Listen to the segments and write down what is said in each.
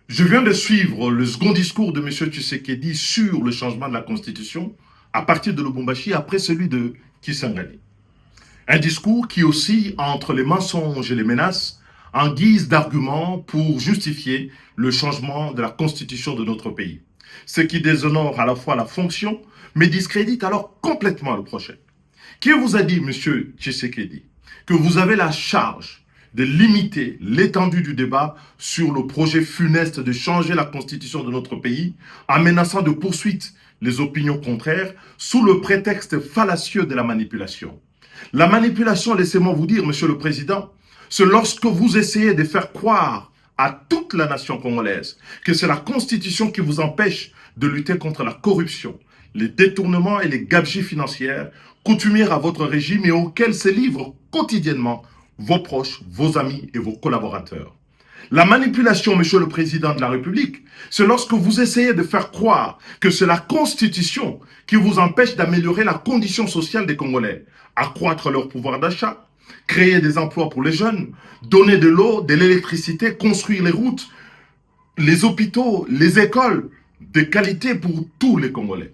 Je viens de suivre le second discours de M. Tshisekedi sur le changement de la Constitution à partir de Lubumbashi après celui de Kisangani. Un discours qui oscille entre les mensonges et les menaces en guise d'argument pour justifier le changement de la Constitution de notre pays. Ce qui déshonore à la fois la fonction, mais discrédite alors complètement le projet. Qui vous a dit, M. Tshisekedi, que vous avez la charge de limiter l'étendue du débat sur le projet funeste de changer la constitution de notre pays en menaçant de poursuite les opinions contraires sous le prétexte fallacieux de la manipulation? La manipulation, laissez-moi vous dire, Monsieur le Président, c'est lorsque vous essayez de faire croire à toute la nation congolaise que c'est la constitution qui vous empêche de lutter contre la corruption, les détournements et les gabegies financières coutumières à votre régime et auxquels se livrent quotidiennement vos proches, vos amis et vos collaborateurs. La manipulation, Monsieur le Président de la République, c'est lorsque vous essayez de faire croire que c'est la Constitution qui vous empêche d'améliorer la condition sociale des Congolais, accroître leur pouvoir d'achat, créer des emplois pour les jeunes, donner de l'eau, de l'électricité, construire les routes, les hôpitaux, les écoles de qualité pour tous les Congolais.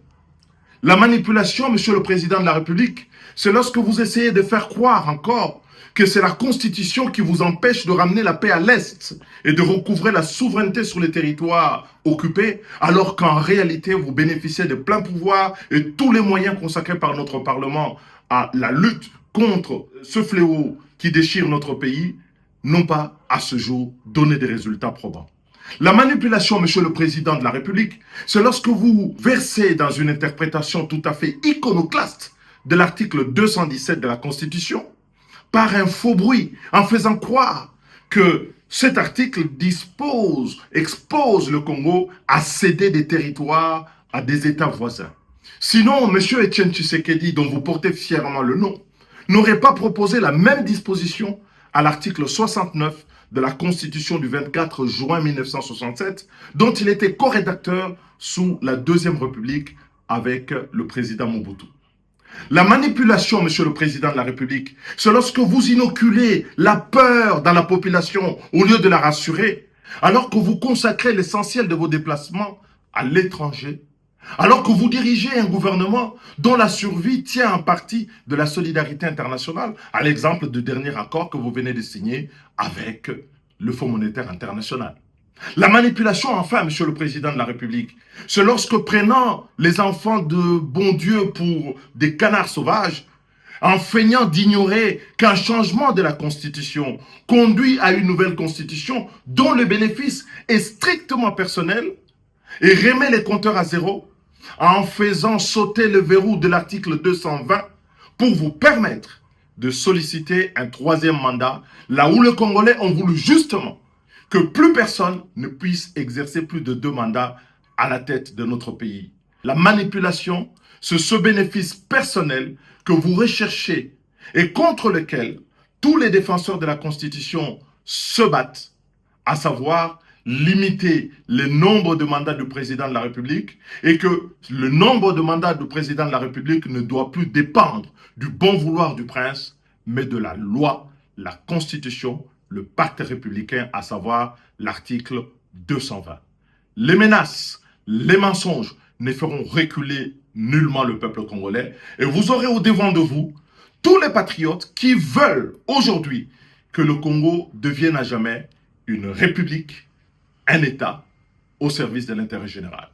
La manipulation, Monsieur le Président de la République, c'est lorsque vous essayez de faire croire encore que c'est la Constitution qui vous empêche de ramener la paix à l'Est et de recouvrer la souveraineté sur les territoires occupés, alors qu'en réalité, vous bénéficiez de plein pouvoir et tous les moyens consacrés par notre Parlement à la lutte contre ce fléau qui déchire notre pays, n'ont pas, à ce jour, donné des résultats probants. La manipulation, Monsieur le Président de la République, c'est lorsque vous versez dans une interprétation tout à fait iconoclaste de l'article 217 de la Constitution, par un faux bruit, en faisant croire que cet article expose le Congo à céder des territoires à des États voisins. Sinon, M. Etienne Tshisekedi, dont vous portez fièrement le nom, n'aurait pas proposé la même disposition à l'article 69 de la Constitution du 24 juin 1967, dont il était co-rédacteur sous la Deuxième République avec le président Mobutu. La manipulation, Monsieur le Président de la République, c'est lorsque vous inoculez la peur dans la population au lieu de la rassurer, alors que vous consacrez l'essentiel de vos déplacements à l'étranger, alors que vous dirigez un gouvernement dont la survie tient en partie de la solidarité internationale, à l'exemple du dernier accord que vous venez de signer avec le Fonds monétaire international. La manipulation, enfin, Monsieur le Président de la République, c'est lorsque prenant les enfants de bon Dieu pour des canards sauvages, en feignant d'ignorer qu'un changement de la Constitution conduit à une nouvelle Constitution dont le bénéfice est strictement personnel, et remet les compteurs à zéro, en faisant sauter le verrou de l'article 220 pour vous permettre de solliciter un troisième mandat, là où les Congolais ont voulu justement que plus personne ne puisse exercer plus de 2 mandats à la tête de notre pays. La manipulation, c'est ce bénéfice personnel que vous recherchez et contre lequel tous les défenseurs de la Constitution se battent, à savoir limiter le nombre de mandats du président de la République et que le nombre de mandats du président de la République ne doit plus dépendre du bon vouloir du prince, mais de la loi, la Constitution, le pacte républicain, à savoir l'article 220. Les menaces, les mensonges ne feront reculer nullement le peuple congolais et vous aurez au devant de vous tous les patriotes qui veulent aujourd'hui que le Congo devienne à jamais une république, un État au service de l'intérêt général.